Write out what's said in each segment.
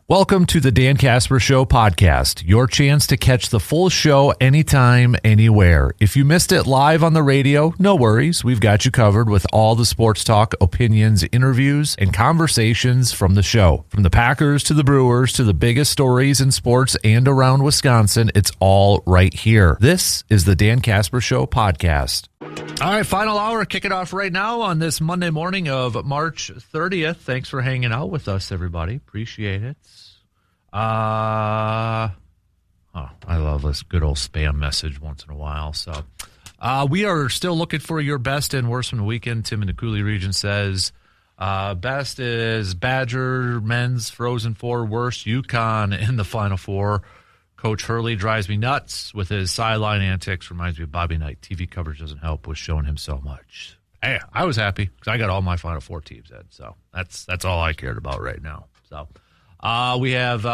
Welcome to the Dan Casper Show podcast, your chance to catch the full show anytime, anywhere. If you missed it live on the radio, no worries. We've got you covered with all the sports talk, opinions, interviews, and conversations from the show. From the Packers to the Brewers to the biggest stories in sports and around Wisconsin, it's all right here. This is the Dan Casper Show podcast. All right, final hour, kick it off right now on this Monday morning of March 30th. Thanks for hanging out with us, everybody. Appreciate it. I love this good old spam message once in a while. So we are still looking for your best and worst from the weekend. Tim in the Cooley region says best is Badger men's Frozen Four, worst Yukon in the Final Four. Coach Hurley drives me nuts with his sideline antics. Reminds me of Bobby Knight. TV coverage doesn't help with showing him so much. Hey, I was happy because I got all my Final Four teams in. So that's all I cared about right now. So we have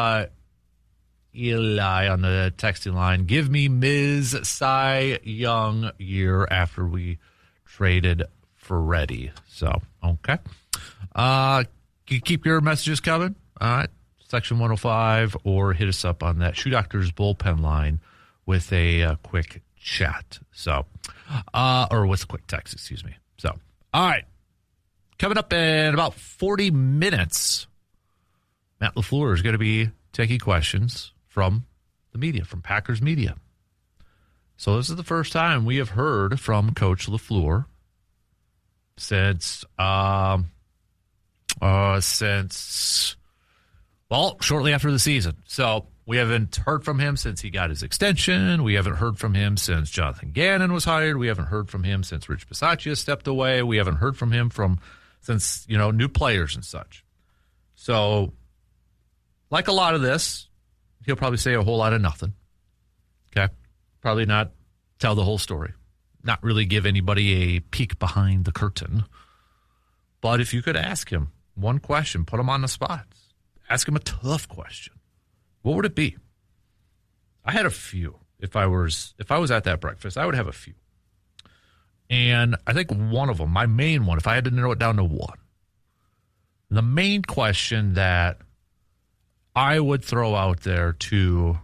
Eli on the texting line. Give me Ms. Cy Young year after we traded for Reddy. So, okay. You keep your messages coming. All right. Section 105, or hit us up on that Shoe Doctor's bullpen line with a quick chat. So, or with a quick text, excuse me. So, all right. Coming up in about 40 minutes, Matt LaFleur is going to be taking questions from the media, from Packers media. So this is the first time we have heard from Coach LaFleur since shortly after the season. So we haven't heard from him since he got his extension. We haven't heard from him since Jonathan Gannon was hired. We haven't heard from him since Rich Bisaccia stepped away. We haven't heard from him since new players and such. So, like a lot of this, he'll probably say a whole lot of nothing. Okay? Probably not tell the whole story. Not really give anybody a peek behind the curtain. But if you could ask him one question, put him on the spot. Ask him a tough question. What would it be? I had a few. If I was at that breakfast, I would have a few. And I think one of them, my main one, if I had to narrow it down to one, the main question that I would throw out there to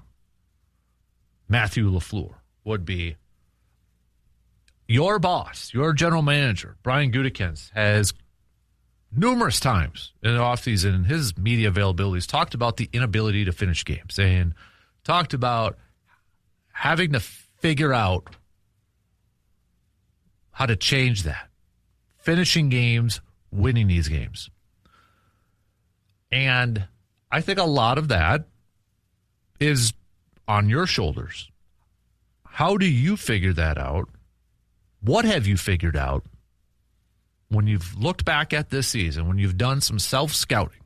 Matthew LaFleur would be, your boss, your general manager, Brian Gutekunst, has numerous times in the offseason in his media availabilities talked about the inability to finish games and talked about having to figure out how to change that. Finishing games, winning these games. And I think a lot of that is on your shoulders. How do you figure that out? What have you figured out when you've looked back at this season, when you've done some self-scouting?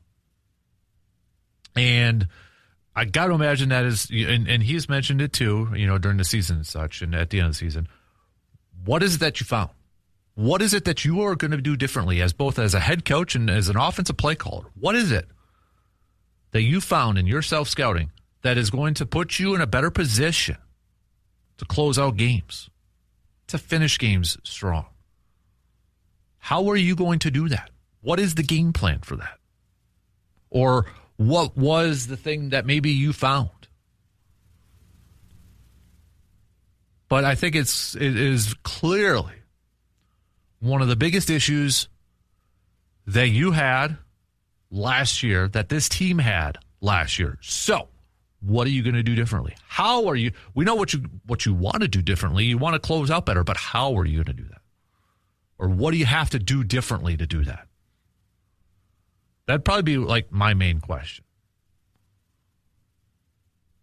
And I got to imagine that is, and he's mentioned it too, during the season and such, and at the end of the season. What is it that you found? What is it that you are going to do differently as both as a head coach and as an offensive play caller? What is it that you found in your self-scouting that is going to put you in a better position to close out games, to finish games strong? How are you going to do that? What is the game plan for that? Or what was the thing that maybe you found? But I think it is clearly one of the biggest issues that you had last year, that this team had last year. So, what are you going to do differently? How are you? We know what you want to do differently. You want to close out better, but how are you going to do that? Or what do you have to do differently to do that? That'd probably be like my main question.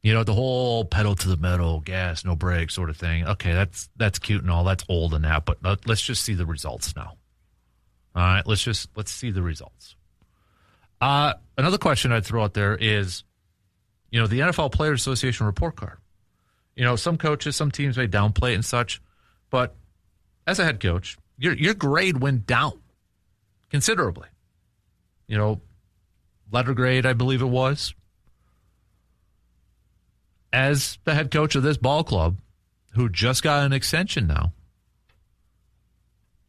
The whole pedal to the metal, gas, no brakes sort of thing. Okay, that's cute and all. That's old and that, but let's just see the results now. All right, let's see the results. Another question I'd throw out there is, the NFL Players Association report card. Some coaches, some teams may downplay it and such, but as a head coach, your grade went down considerably. Letter grade, I believe it was. As the head coach of this ball club, who just got an extension now,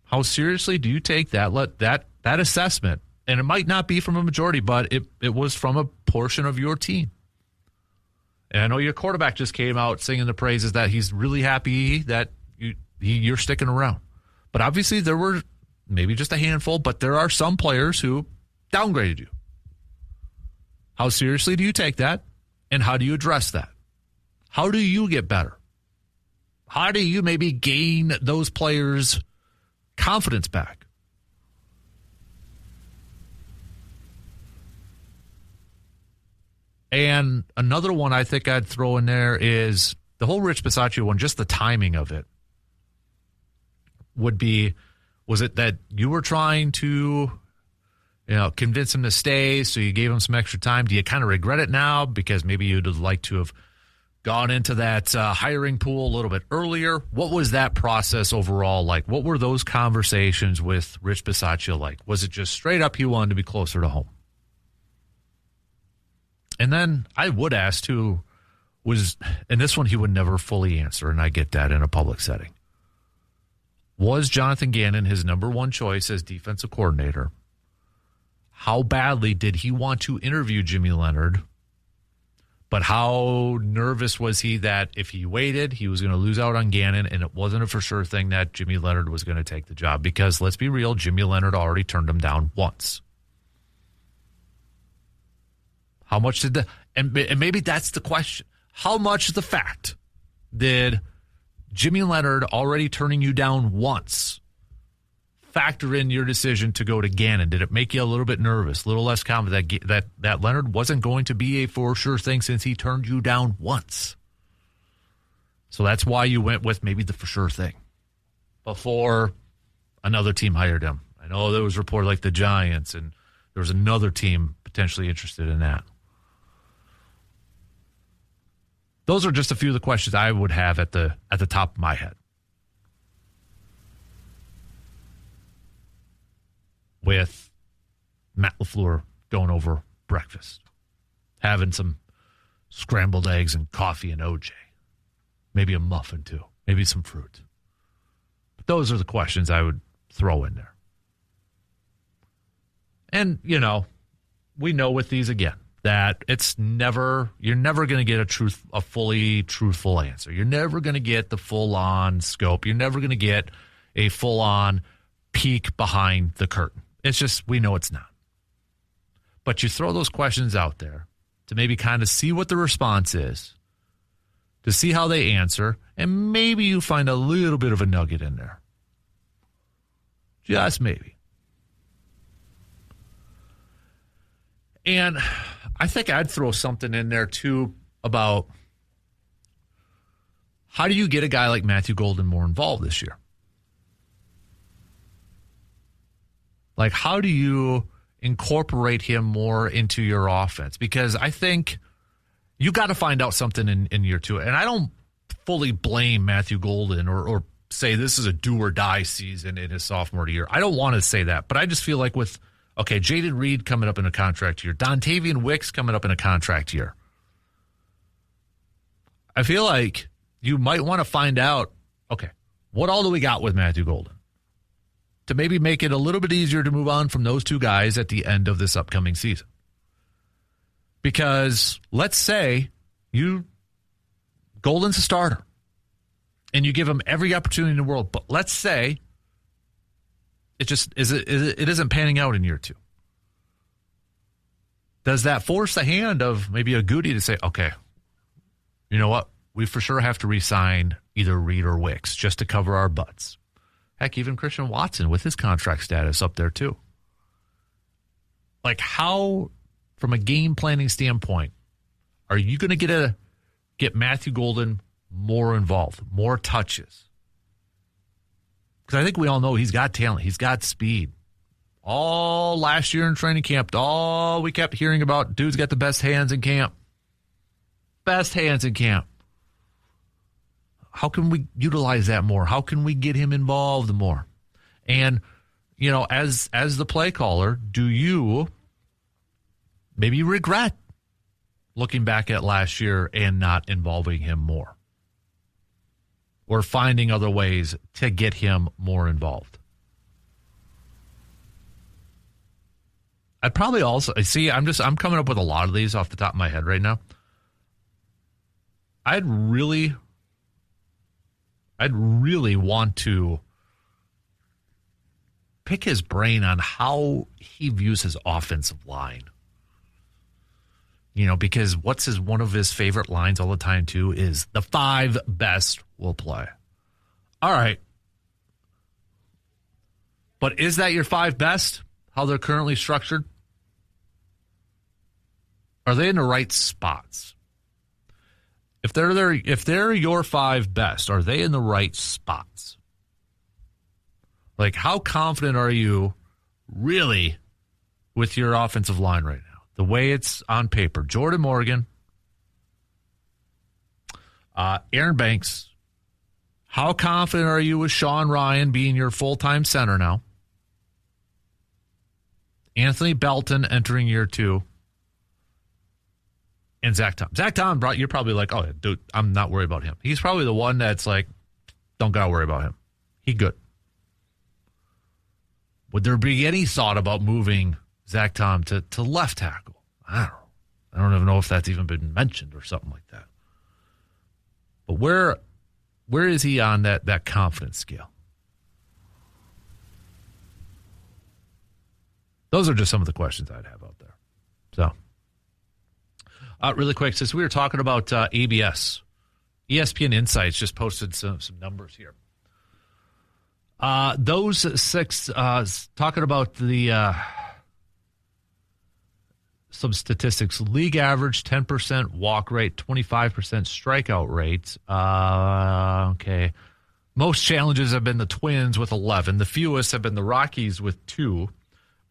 how seriously do you take that assessment And it might not be from a majority, but it was from a portion of your team. And I know your quarterback just came out singing the praises that he's really happy that you're sticking around. But obviously there were maybe just a handful, but there are some players who downgraded you. How seriously do you take that? And how do you address that? How do you get better? How do you maybe gain those players' confidence back? And another one I think I'd throw in there is the whole Rich Bisaccia one, just the timing of it would be, was it that you were trying to, convince him to stay, so you gave him some extra time? Do you kind of regret it now because maybe you'd like to have gone into that hiring pool a little bit earlier? What was that process overall like? What were those conversations with Rich Bisaccia like? Was it just straight up he wanted to be closer to home? And then I would ask too, and this one he would never fully answer, and I get that in a public setting. Was Jonathan Gannon his number one choice as defensive coordinator? How badly did he want to interview Jimmy Leonhard? But how nervous was he that if he waited, he was going to lose out on Gannon, and it wasn't a for sure thing that Jimmy Leonhard was going to take the job? Because let's be real, Jimmy Leonhard already turned him down once. How much did and maybe that's the question. How much of the fact did Jimmy Leonhard already turning you down once factor in your decision to go to Gannon? Did it make you a little bit nervous, a little less confident that Leonhard wasn't going to be a for sure thing since he turned you down once? So that's why you went with maybe the for sure thing before another team hired him. I know there was reported like the Giants, and there was another team potentially interested in that. Those are just a few of the questions I would have at the top of my head. With Matt LaFleur going over breakfast, having some scrambled eggs and coffee and OJ, maybe a muffin too, maybe some fruit. But those are the questions I would throw in there. And, we know with these again that you're never going to get a fully truthful answer. You're never going to get the full-on scope. You're never going to get a full-on peek behind the curtain. It's just, we know it's not. But you throw those questions out there to maybe kind of see what the response is, to see how they answer, and maybe you find a little bit of a nugget in there. Just maybe. And I think I'd throw something in there, too, about how do you get a guy like Matthew Golden more involved this year? Like, how do you incorporate him more into your offense? Because I think you got to find out something in year two. And I don't fully blame Matthew Golden or say this is a do-or-die season in his sophomore year. I don't want to say that. But I just feel like with Jaden Reed coming up in a contract year, Dontavian Wicks coming up in a contract year, I feel like you might want to find out, what all do we got with Matthew Golden? To maybe make it a little bit easier to move on from those two guys at the end of this upcoming season. Because let's say Golden's a starter, and you give him every opportunity in the world, but let's say it isn't panning out in year two. Does that force the hand of maybe a Goody to say, you know what? We for sure have to re-sign either Reed or Wicks just to cover our butts. Heck, even Christian Watson with his contract status up there too. Like, how, from a game planning standpoint, are you going to get Matthew Golden more involved, more touches? Because I think we all know he's got talent. He's got speed. All last year in training camp, all we kept hearing about, dude's got the best hands in camp. Best hands in camp. How can we utilize that more? How can we get him involved more? And, as the play caller, do you maybe regret looking back at last year and not involving him more? Or finding other ways to get him more involved? I'd probably also see. I'm coming up with a lot of these off the top of my head right now. I'd really want to pick his brain on how he views his offensive line. Because one of his favorite lines all the time too is the 5 best will play. All right. But is that your 5 best? How they're currently structured? Are they in the right spots? If they're your 5 best, are they in the right spots? Like, how confident are you really with your offensive line right now? The way it's on paper. Jordan Morgan, Aaron Banks. How confident are you with Sean Ryan being your full-time center now? Anthony Belton entering year 2. And Zach Tom. Zach Tom, you're probably like, oh, dude, I'm not worried about him. He's probably the one that's like, don't got to worry about him. He good. Would there be any thought about moving Zach Tom to left tackle? I don't even know if that's even been mentioned or something like that. But where is he on that confidence scale? Those are just some of the questions I'd have out there. So, really quick, since we were talking about ABS, ESPN Insights just posted some numbers here. Those 6, talking about the some statistics. League average 10% walk rate, 25% strikeout rate. Okay. Most challenges have been the Twins with 11. The fewest have been the Rockies with 2.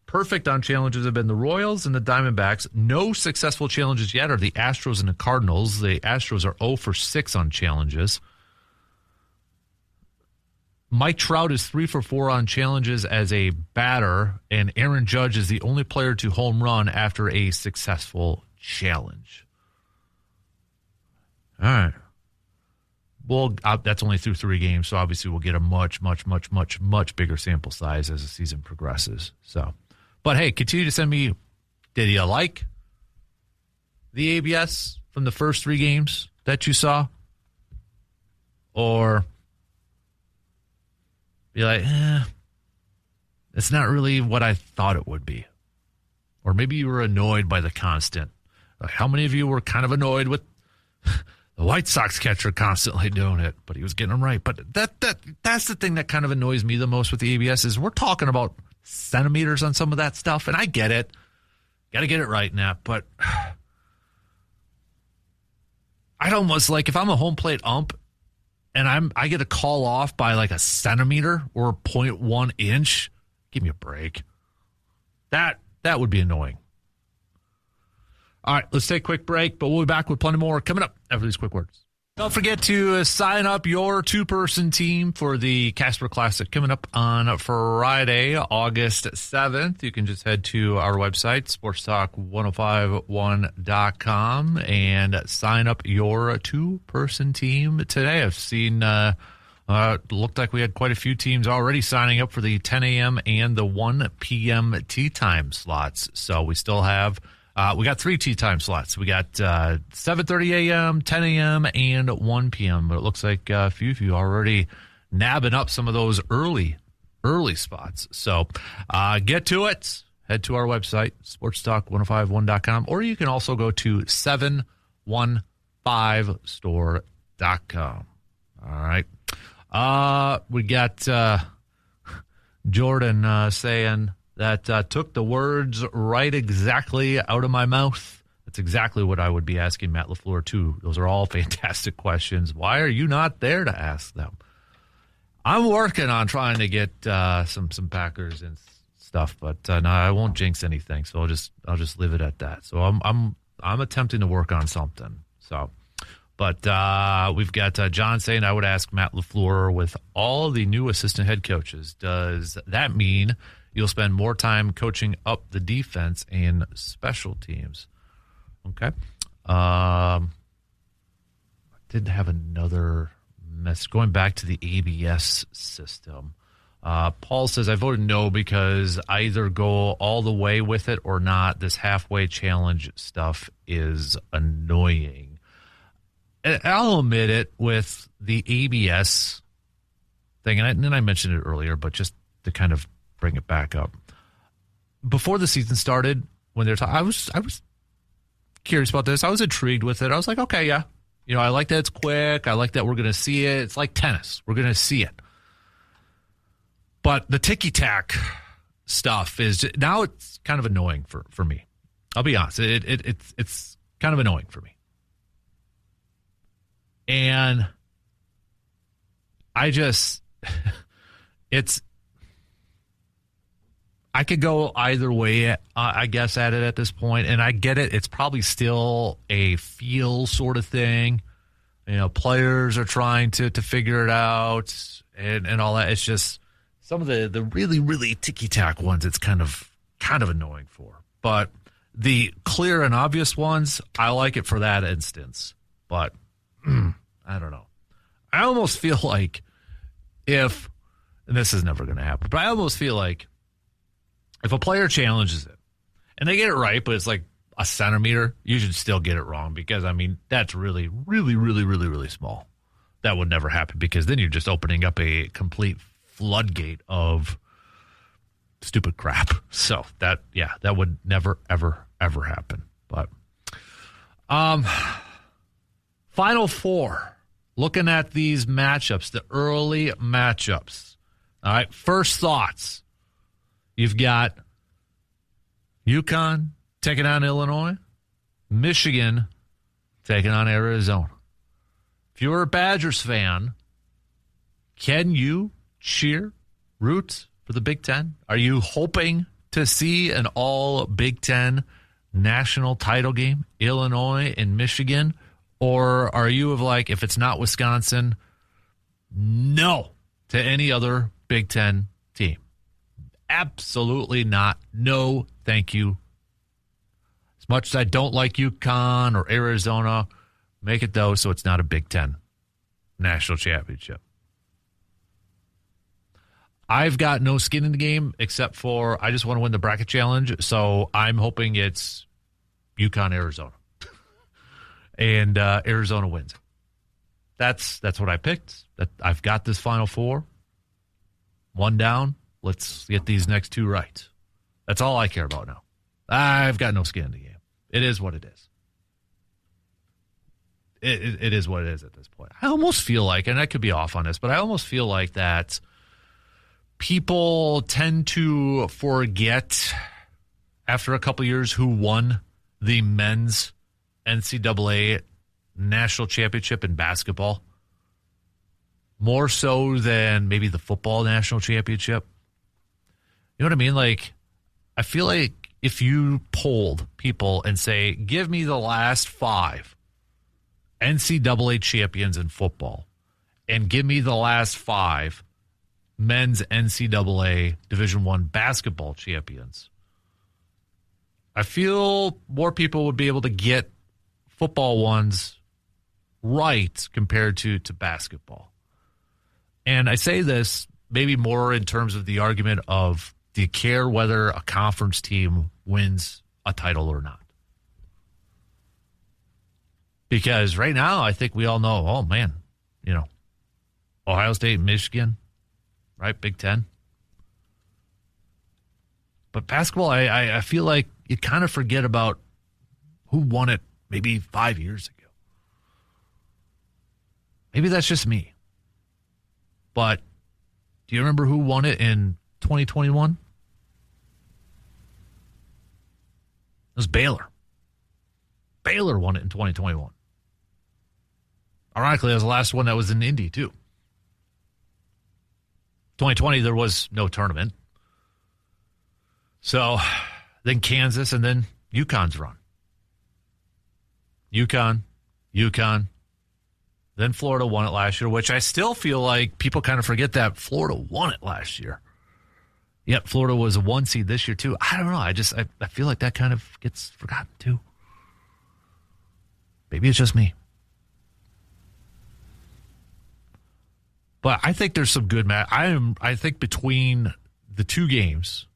Perfect on challenges have been the Royals and the Diamondbacks. No successful challenges yet are the Astros and the Cardinals. The Astros are 0 for 6 on challenges. Mike Trout is 3 for 4 on challenges as a batter, and Aaron Judge is the only player to home run after a successful challenge. All right. Well, that's only through 3 games, so obviously we'll get a much, much, much, much, much bigger sample size as the season progresses. So, but hey, continue to send me. Did you like the ABS from the first 3 games that you saw, or be like, it's not really what I thought it would be, or maybe you were annoyed by the constant. Like, how many of you were kind of annoyed with the White Sox catcher constantly doing it, but he was getting them right? But that's the thing that kind of annoys me the most with the ABS is we're talking about centimeters on some of that stuff, and I get it. Got to get it right, Nat, but I'd almost like if I'm a home plate ump and I get a call off by like a centimeter or 0.1 inch, give me a break. That would be annoying. All right, let's take a quick break, but we'll be back with plenty more coming up after these quick words. Don't forget to sign up your 2-person team for the Casper Classic coming up on Friday, August 7th. You can just head to our website, sportstalk1051.com, and sign up your 2-person team today. I've seen looked like we had quite a few teams already signing up for the 10 a.m. and the 1 p.m. tee time slots. So we still have we got 3 tee time slots. We got 7:30 a.m., 10 a.m., and 1 p.m. But it looks like a few of you already nabbing up some of those early spots. So get to it. Head to our website, sportstalk1051.com, or you can also go to 715store.com. All right. We got Jordan saying that took the words right exactly out of my mouth. That's exactly what I would be asking Matt LaFleur, too. Those are all fantastic questions. Why are you not there to ask them? I'm working on trying to get some Packers and stuff, but no, I won't jinx anything, so I'll just leave it at that. So I'm attempting to work on something. So, but we've got John saying I would ask Matt LaFleur, with all the new assistant head coaches, does that mean you'll spend more time coaching up the defense and special teams? Okay. I did have another mess going back to the ABS system. Paul says, I voted no because I either go all the way with it or not. This halfway challenge stuff is annoying. And I'll admit it with the ABS thing, and I mentioned it earlier, but just to kind of bring it back up. Before the season started, when they're talking, I was curious about this. I was intrigued with it. I was like, okay, yeah. I like that it's quick. I like that we're going to see it. It's like tennis. We're going to see it. But the ticky-tack stuff is now it's kind of annoying for me. I'll be honest. It's kind of annoying for me. And I just, I could go either way, I guess, at it at this point. And I get it. It's probably still a feel sort of thing. Players are trying to figure it out and all that. It's just some of the really, really ticky-tack ones it's kind of annoying for. But the clear and obvious ones, I like it for that instance. But I don't know. I almost feel like and this is never going to happen, but I almost feel like if a player challenges it and they get it right, but it's like a centimeter, you should still get it wrong because, that's really, really, really, really, really small. That would never happen because then you're just opening up a complete floodgate of stupid crap. So that would never, ever, ever happen. But Final Four, looking at these matchups, the early matchups. All right, first thoughts. You've got UConn taking on Illinois, Michigan taking on Arizona. If you're a Badgers fan, can you root for the Big Ten? Are you hoping to see an all Big Ten national title game, Illinois and Michigan? Or are you of like, if it's not Wisconsin, no to any other Big Ten team? Absolutely not. No, thank you. As much as I don't like UConn or Arizona, make it though so it's not a Big Ten national championship. I've got no skin in the game except for I just want to win the bracket challenge, so I'm hoping it's UConn, Arizona. And Arizona wins. That's what I picked. I've got this Final Four. One down. Let's get these next two right. That's all I care about now. I've got no skin in the game. It is what it is. It is what it is at this point. I almost feel like, and I could be off on this, but I almost feel like that people tend to forget after a couple years who won the men's NCAA national championship in basketball, more so than maybe the football national championship. You know what I mean? Like, I feel like if you polled people and say, give me the last 5 NCAA champions in football and give me the last 5 men's NCAA Division I basketball champions, I feel more people would be able to get football ones right compared to basketball. And I say this maybe more in terms of the argument of, do you care whether a conference team wins a title or not? Because right now, I think we all know, oh man, Ohio State, Michigan, right? Big Ten. But basketball, I feel like you kind of forget about who won it maybe 5 years ago. Maybe that's just me. But do you remember who won it in 2021? It was Baylor. Baylor won it in 2021. Ironically, that was the last one that was in Indy, too. 2020, there was no tournament. So then Kansas and then UConn's run. UConn. Then Florida won it last year, which I still feel like people kind of forget that Florida won it last year. Yep, Florida was a 1 seed this year, too. I don't know. I feel like that kind of gets forgotten, too. Maybe it's just me. But But I think there's some good match. I think between the two games,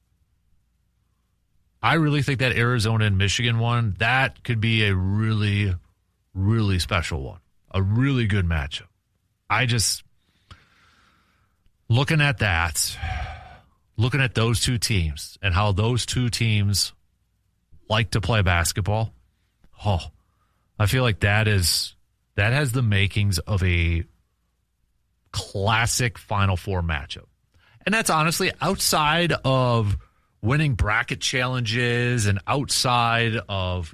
I really think that Arizona and Michigan one, that could be a really, really special one. A really good matchup. Looking at those two teams and how those two teams like to play basketball, I feel like that has the makings of a classic Final Four matchup. And that's honestly outside of winning bracket challenges and outside of,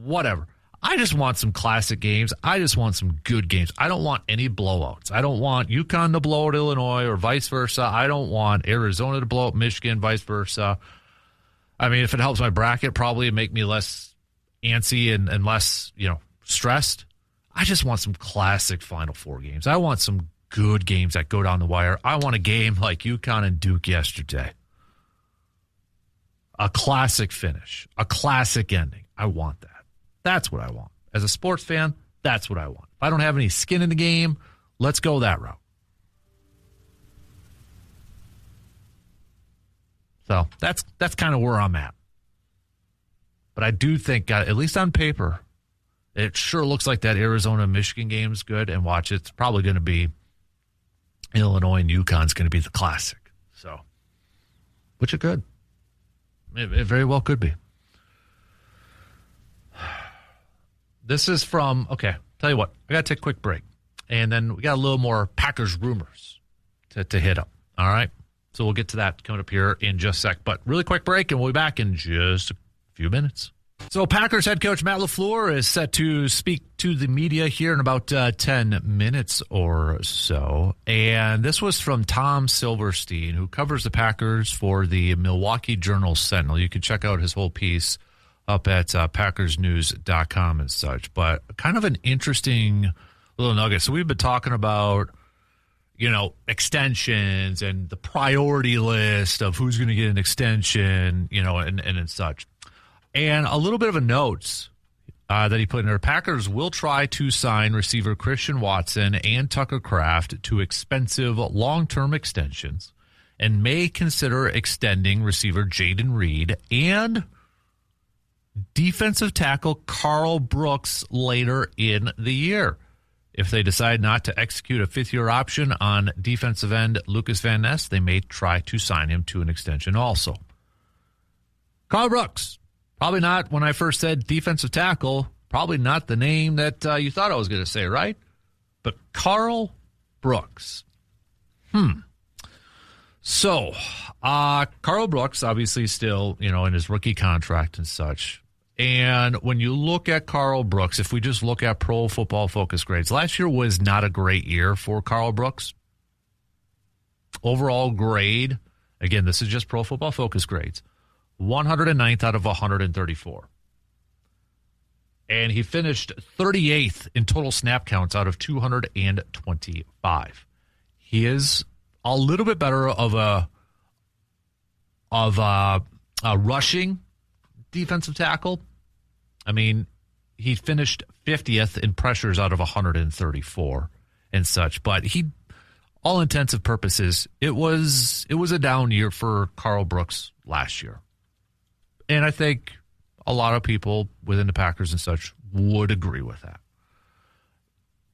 whatever. I just want some classic games. I just want some good games. I don't want any blowouts. I don't want UConn to blow out Illinois or vice versa. I don't want Arizona to blow out Michigan, vice versa. I mean, if it helps my bracket, probably make me less antsy and less, stressed. I just want some classic Final Four games. I want some good games that go down the wire. I want a game like UConn and Duke yesterday. A classic finish. A classic ending. I want that. That's what I want. As a sports fan, that's what I want. If I don't have any skin in the game, let's go that route. So that's kind of where I'm at. But I do think, at least on paper, it sure looks like that Arizona-Michigan game is good. And watch, it's probably going to be Illinois and UConn's going to be the classic. So, which it could. It very well could be. This is from, tell you what, I got to take a quick break. And then we got a little more Packers rumors to hit up. All right? So we'll get to that coming up here in just a sec. But really quick break, and we'll be back in just a few minutes. So Packers head coach Matt LaFleur is set to speak to the media here in about 10 minutes or so. And this was from Tom Silverstein, who covers the Packers for the Milwaukee Journal-Sentinel. You can check out his whole piece up at PackersNews.com and such. But kind of an interesting little nugget. So we've been talking about, extensions and the priority list of who's going to get an extension, and such. And a little bit of a note that he put in there. Packers will try to sign receiver Christian Watson and Tucker Kraft to expensive long-term extensions and may consider extending receiver Jaden Reed and defensive tackle Carl Brooks later in the year. If they decide not to execute a fifth-year option on defensive end Lucas Van Ness, they may try to sign him to an extension also. Carl Brooks, probably not, when I first said defensive tackle, probably not the name that you thought I was going to say, right? But Carl Brooks. So, Carl Brooks, obviously still, in his rookie contract and such. And when you look at Carl Brooks, if we just look at Pro Football Focus grades, last year was not a great year for Carl Brooks. Overall grade, again, this is just Pro Football Focus grades, 109th out of 134. And he finished 38th in total snap counts out of 225. He is a little bit better of a rushing defensive tackle. I mean, he finished 50th in pressures out of 134 and such, but he, all intents and purposes, it was a down year for Carl Brooks last year. And I think a lot of people within the Packers and such would agree with that.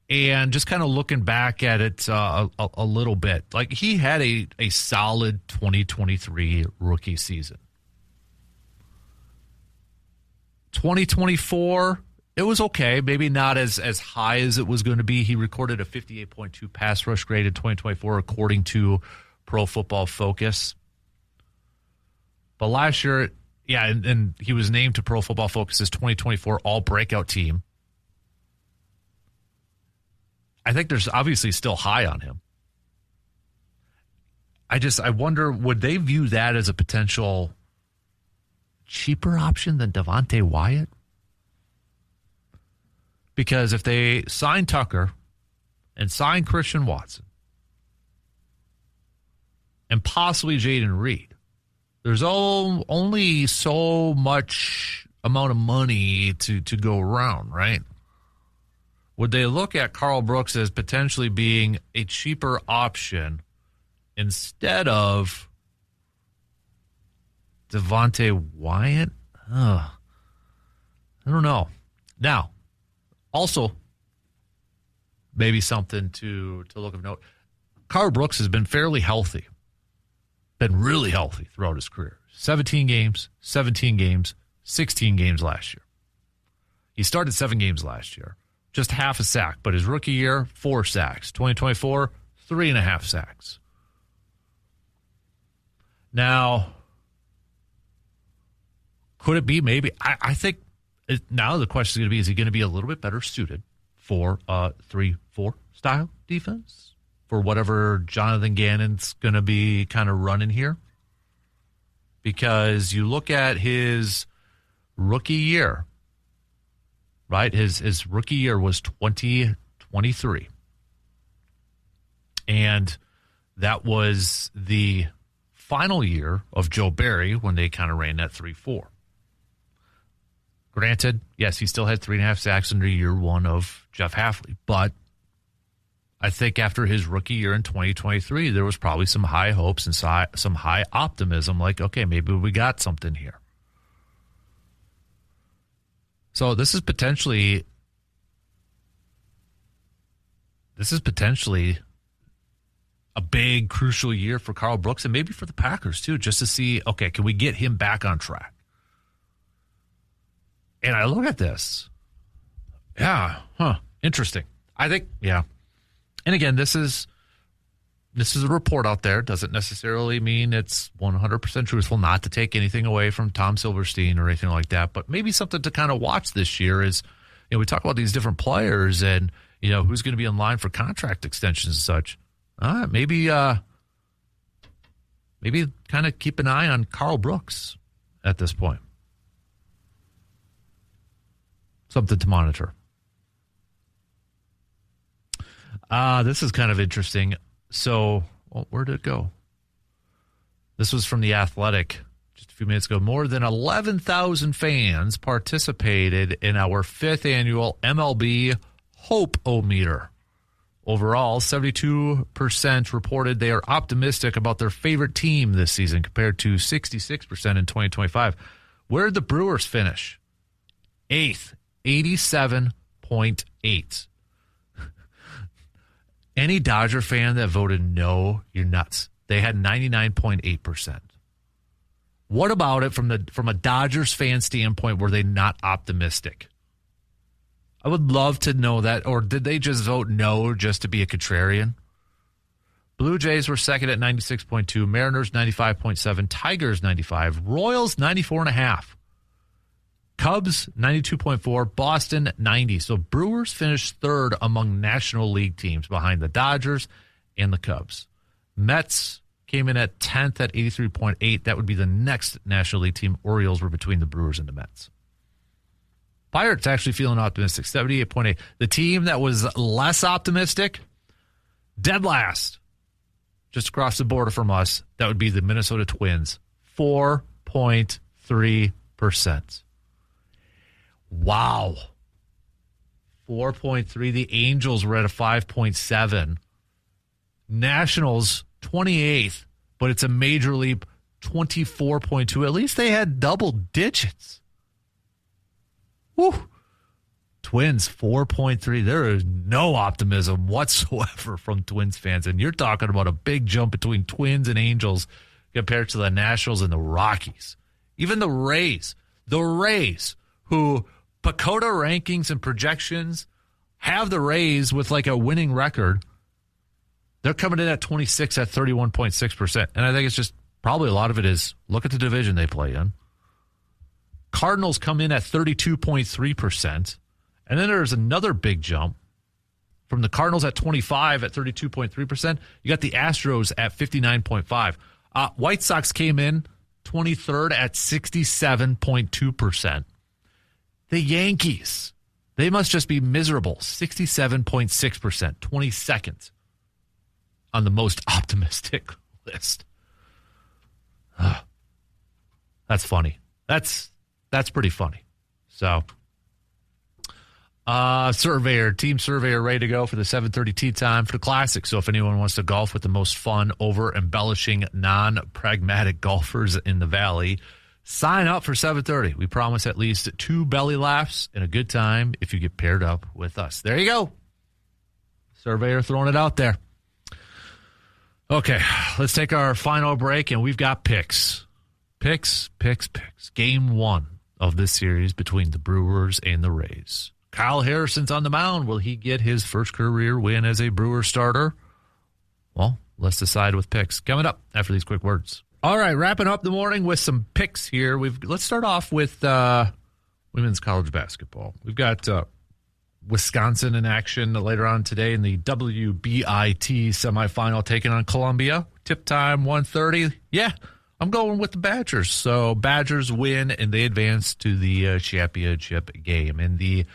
And just kind of looking back at it a little bit, like he had a solid 2023 rookie season. 2024, it was okay. Maybe not as high as it was going to be. He recorded a 58.2 pass rush grade in 2024, according to Pro Football Focus. But last year, yeah, and he was named to Pro Football Focus's 2024 All-Breakout Team. I think there's obviously still high on him. I wonder, would they view that as a potential cheaper option than Devontae Wyatt? Because if they sign Tucker and sign Christian Watson and possibly Jaden Reed, there's only so much amount of money to go around, right? would they look at Karl Brooks as potentially being a cheaper option instead of Devontae Wyatt? I don't know. Now, also, maybe something to look of note. Karl Brooks has been fairly healthy, been really healthy throughout his career. 17 games, 16 games last year. He started 7 games last year, just half a sack, but his rookie year, 4 sacks. 2024, 3.5 sacks. Now, could it be maybe? I think now the question is going to be, is he going to be a little bit better suited for a 3-4 style defense? For whatever Jonathan Gannon's going to be kind of running here? Because you look at his rookie year, right? His rookie year was 2023. And that was the final year of Joe Barry when they kind of ran that 3-4. Granted, yes, he still had 3.5 sacks under year one of Jeff Hafley, but I think after his rookie year in 2023, there was probably some high hopes and some high optimism, like, okay, maybe we got something here. So this is potentially a big, crucial year for Karl Brooks and maybe for the Packers too, just to see, okay, can we get him back on track? And I look at this. Yeah, interesting. I think, yeah. And again, this is a report out there. Doesn't necessarily mean it's 100% truthful, not to take anything away from Tom Silverstein or anything like that. But maybe something to kind of watch this year is, we talk about these different players and, who's going to be in line for contract extensions and such. Maybe kind of keep an eye on Karl Brooks at this point. Something to monitor. This is kind of interesting. So, where did it go? This was from The Athletic just a few minutes ago. More than 11,000 fans participated in our 5th annual MLB Hope-O-Meter. Overall, 72% reported they are optimistic about their favorite team this season compared to 66% in 2025. Where did the Brewers finish? 8th, 87.8. Any Dodger fan that voted no, you're nuts. They had 99.8%. What about it from a Dodgers fan standpoint? Were they not optimistic? I would love to know that. Or did they just vote no just to be a contrarian? Blue Jays were second at 96.2, Mariners 95.7, Tigers 95, Royals 94.5. Cubs, 92.4, Boston, 90. So Brewers finished third among National League teams behind the Dodgers and the Cubs. Mets came in at 10th at 83.8. That would be the next National League team. Orioles were between the Brewers and the Mets. Pirates actually feeling optimistic, 78.8. The team that was less optimistic, dead last, just across the border from us, that would be the Minnesota Twins, 4.3%. Wow. 4.3. The Angels were at a 5.7. Nationals, 28th, but it's a major leap, 24.2. At least they had double digits. Woo. Twins, 4.3. There is no optimism whatsoever from Twins fans. And you're talking about a big jump between Twins and Angels compared to the Nationals and the Rockies. Even the Rays, who Pacoda rankings and projections have the Rays with like a winning record. They're coming in at 26 at 31.6%. And I think it's just probably a lot of it is look at the division they play in. Cardinals come in at 32.3%. And then there's another big jump from the Cardinals at 25 at 32.3%. You got the Astros at 59.5%. White Sox came in 23rd at 67.2%. The Yankees, they must just be miserable, 67.6%, 22nd on the most optimistic list. That's funny. That's pretty funny. So, Team Surveyor ready to go for the 7:30 tee time for the Classic. So if anyone wants to golf with the most fun, over-embellishing, non-pragmatic golfers in the Valley, sign up for 7:30. We promise at least 2 belly laughs and a good time if you get paired up with us. There you go. Surveyor throwing it out there. Okay, let's take our final break, and we've got picks. Picks. Game 1 of this series between the Brewers and the Rays. Kyle Harrison's on the mound. Will he get his first career win as a Brewer starter? Well, let's decide with picks. Coming up after these quick words. All right, wrapping up the morning with some picks here. Let's start off with women's college basketball. We've got Wisconsin in action later on today in the WBIT semifinal, taking on Columbia. Tip time 1:30. Yeah, I'm going with the Badgers. So Badgers win, and they advance to the championship game. In the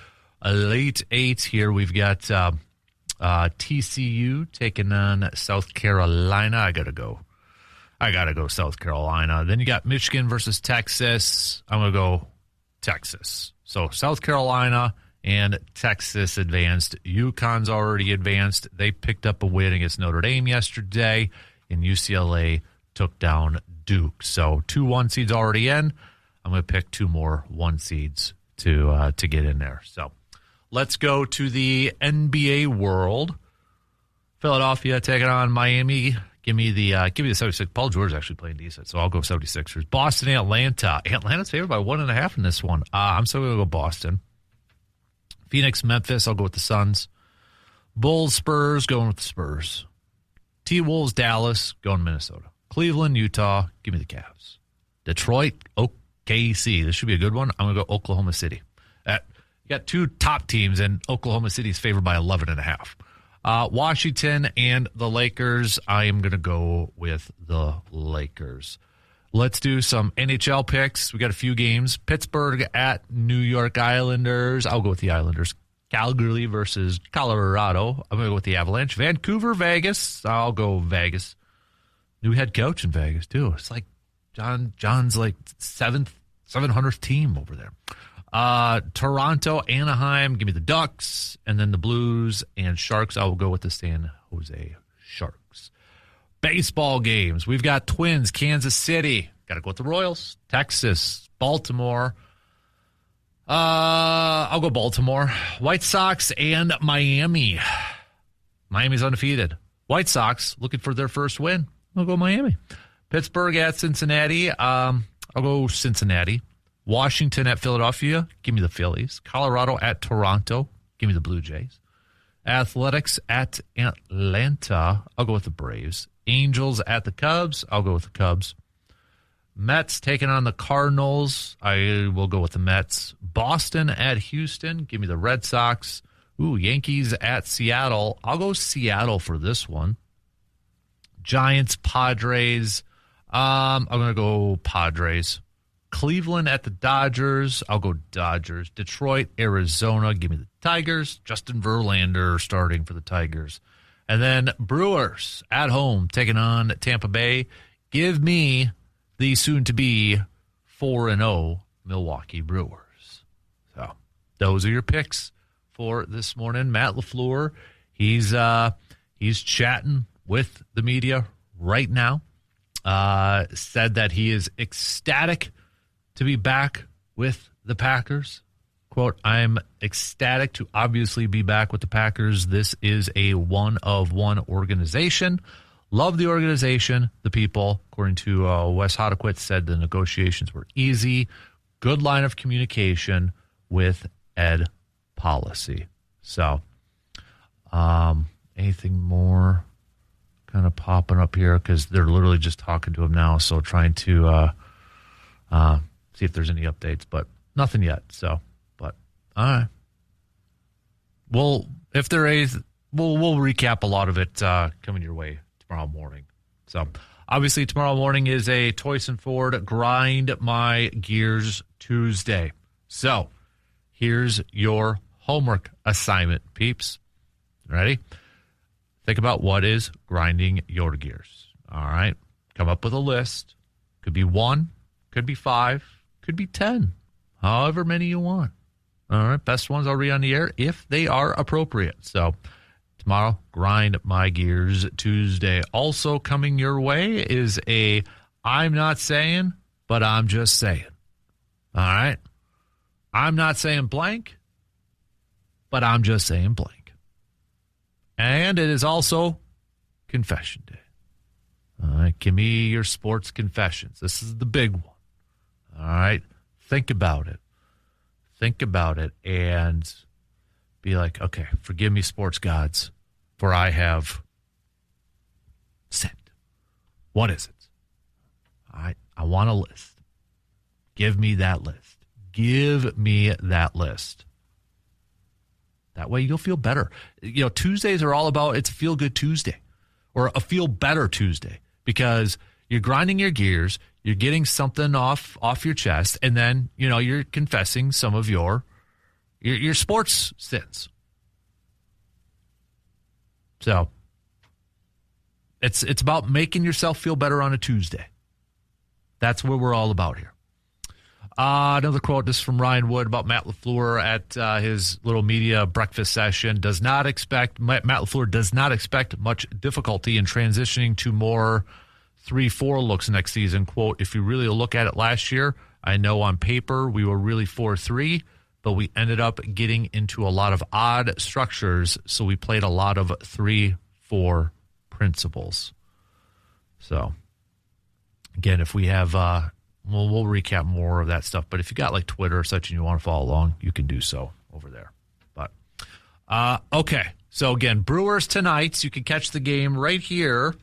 Elite Eight here, we've got TCU taking on South Carolina. I gotta go South Carolina. Then you got Michigan versus Texas. I'm going to go Texas. So South Carolina and Texas advanced. UConn's already advanced. They picked up a win against Notre Dame yesterday, and UCLA took down Duke. So 2 1 seeds already in. I'm going to pick 2 more 1 seeds to get in there. So let's go to the NBA world. Philadelphia taking on Miami. Give me the 76. Paul George is actually playing decent, so I'll go 76ers. Boston, Atlanta. Atlanta's favored by 1.5 in this one. I'm still going to go Boston. Phoenix, Memphis. I'll go with the Suns. Bulls, Spurs. Going with the Spurs. T-Wolves, Dallas. Going Minnesota. Cleveland, Utah. Give me the Cavs. Detroit, OKC. This should be a good one. I'm going to go Oklahoma City. You got 2 top teams, and Oklahoma City is favored by 11.5. Washington and the Lakers. I am going to go with the Lakers. Let's do some NHL picks. We got a few games. Pittsburgh at New York Islanders. I'll go with the Islanders. Calgary versus Colorado. I'm going to go with the Avalanche. Vancouver, Vegas. I'll go Vegas. New head coach in Vegas, too. It's like John's like 700th team over there. Toronto, Anaheim, give me the Ducks, and then the Blues and Sharks. I will go with the San Jose Sharks. Baseball games. We've got Twins, Kansas City. Got to go with the Royals. Texas, Baltimore. I'll go Baltimore. White Sox and Miami. Miami's undefeated. White Sox looking for their first win. I'll go Miami. Pittsburgh at Cincinnati. I'll go Cincinnati. Washington at Philadelphia, give me the Phillies. Colorado at Toronto, give me the Blue Jays. Athletics at Atlanta, I'll go with the Braves. Angels at the Cubs, I'll go with the Cubs. Mets taking on the Cardinals, I will go with the Mets. Boston at Houston, give me the Red Sox. Yankees at Seattle, I'll go Seattle for this one. Giants, Padres, I'm going to go Padres. Cleveland at the Dodgers. I'll go Dodgers. Detroit, Arizona. Give me the Tigers. Justin Verlander starting for the Tigers. And then Brewers at home taking on Tampa Bay. Give me the soon-to-be 4-0 Milwaukee Brewers. So those are your picks for this morning. Matt LaFleur, he's chatting with the media right now. Said that he is ecstatic to be back with the Packers. Quote, I'm ecstatic to obviously be back with the Packers. This is a one-of-one organization. Love the organization, the people. According to Wes Hodequit, said the negotiations were easy. Good line of communication with Ed Policy. So, anything more kind of popping up here? Because they're literally just talking to him now. So trying to see if there's any updates, but nothing yet. So, but all right. Well, if there is, we'll recap a lot of it coming your way tomorrow morning. So, obviously, tomorrow morning is a Toyson Ford Grind My Gears Tuesday. So, here's your homework assignment, peeps. Ready? Think about what is grinding your gears. All right. Come up with a list. Could be 1, could be 5, could be 10, however many you want. All right, best ones I'll read on the air if they are appropriate. So tomorrow, Grind My Gears Tuesday. Also coming your way is a I'm not saying, but I'm just saying. All right? I'm not saying blank, but I'm just saying blank. And it is also Confession Day. All right, give me your sports confessions. This is the big one. All right, think about it. Think about it and be like, okay, forgive me, sports gods, for I have sinned. What is it? All right, I want a list. Give me that list. Give me that list. That way you'll feel better. You know, Tuesdays are all about, it's a feel-good Tuesday or a feel-better Tuesday because you're grinding your gears, you're getting something off your chest, and then, you know, you're confessing some of your sports sins. So it's about making yourself feel better on a Tuesday. That's what we're all about here. Another quote, this is from Ryan Wood about Matt LaFleur at his little media breakfast session. Matt LaFleur does not expect much difficulty in transitioning to more 3-4 looks next season. Quote, if you really look at it last year, I know on paper we were really 4-3, but we ended up getting into a lot of odd structures, so we played a lot of 3-4 principles. So, again, if we have... we'll recap more of that stuff. But if you got like Twitter or such and you want to follow along, you can do so over there. But okay. So again, Brewers tonight. You can catch the game right here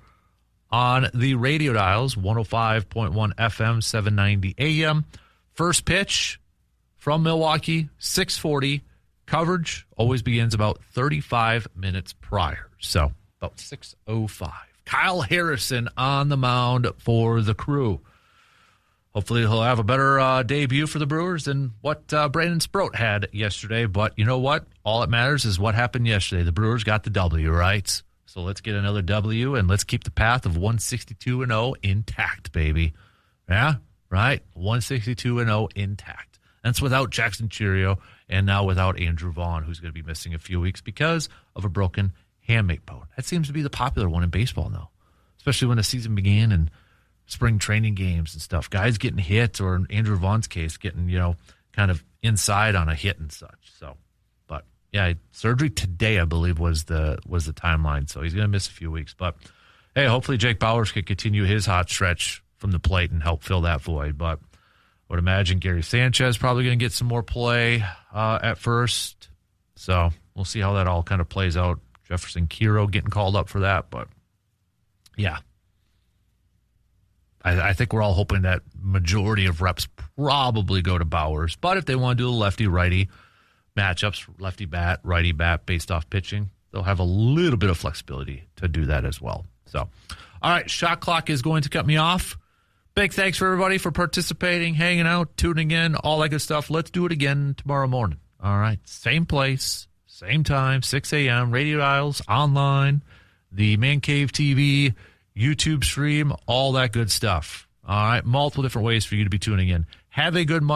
on the radio dials, 105.1 FM, 790 AM. First pitch from Milwaukee, 6:40. Coverage always begins about 35 minutes prior. So about 6:05. Kyle Harrison on the mound for the Crew. Hopefully he'll have a better debut for the Brewers than what Brandon Sproat had yesterday. But you know what? All that matters is what happened yesterday. The Brewers got the W, right? So let's get another W, and let's keep the path of 162-0 intact, baby. Yeah, right? 162-0 intact. That's without Jackson Chirio and now without Andrew Vaughn, who's going to be missing a few weeks because of a broken hamate bone. That seems to be the popular one in baseball now, especially when the season began and spring training games and stuff. Guys getting hit, or in Andrew Vaughn's case, getting, kind of inside on a hit and such. So, but yeah, surgery today, I believe, was the timeline. So he's going to miss a few weeks. But hey, hopefully Jake Bauers can continue his hot stretch from the plate and help fill that void. But I would imagine Gary Sanchez probably going to get some more play at first. So we'll see how that all kind of plays out. Jefferson Kiro getting called up for that. But yeah. I think we're all hoping that majority of reps probably go to Bauers. But if they want to do the lefty-righty matchups, lefty bat, righty bat based off pitching, they'll have a little bit of flexibility to do that as well. So, all right, shot clock is going to cut me off. Big thanks for everybody for participating, hanging out, tuning in, all that good stuff. Let's do it again tomorrow morning. All right, same place, same time, 6 a.m., radio dials, online, the Man Cave TV, YouTube stream, all that good stuff. All right, multiple different ways for you to be tuning in. Have a good Monday.